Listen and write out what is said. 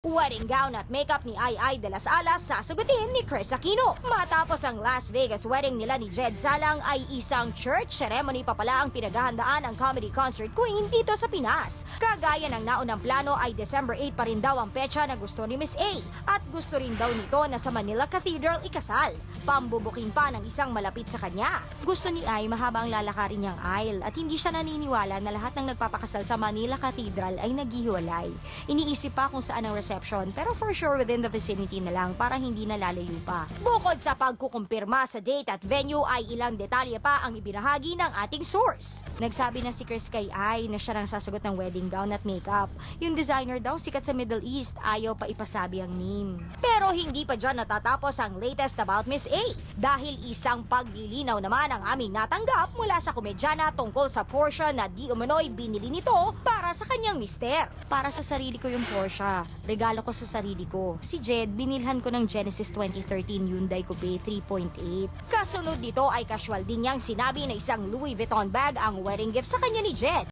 Wedding gown at makeup ni Ai de las Alas sasagutin ni Chris Aquino. Matapos ang Las Vegas wedding nila ni Jed Salang ay isang church ceremony pa pala ang pinaghahandaan ng comedy concert queen dito sa Pinas. Kagaya ng naunang plano ay December 8 pa rin daw ang petsa na gusto ni Miss A at gusto rin daw nito na sa Manila Cathedral ikasal. Pambubuking pa ng isang malapit sa kanya. Gusto ni Ai mahaba ang lalakarin niyang aisle at hindi siya naniniwala na lahat ng nagpapakasal sa Manila Cathedral ay naghihiwalay. Iniisip pa kung saan ang reception pero for sure within the vicinity na lang para hindi nalalayo pa. Bukod sa pagkukumpirma sa date at venue ay ilang detalye pa ang ibinahagi ng ating source. Nagsabi na si Chris kay Ai na siya nang sasagot ng wedding gown at makeup. Yung designer daw sikat sa Middle East, ayaw pa ipasabi ang name. Pero hindi pa dyan natatapos ang latest about Miss A dahil isang paglilinaw naman ang aming natanggap mula sa komedyana tungkol sa Porsche na di umano'y binili nito para sa kanyang mister. Para sa sarili ko yung Porsche. Regalo ko sa sarili ko. Si Jed, binilhan ko ng Genesis 2013 Hyundai Coupe 3.8. Kasunod nito ay casual din niyang sinabi na isang Louis Vuitton bag ang wedding gift sa kanya ni Jed.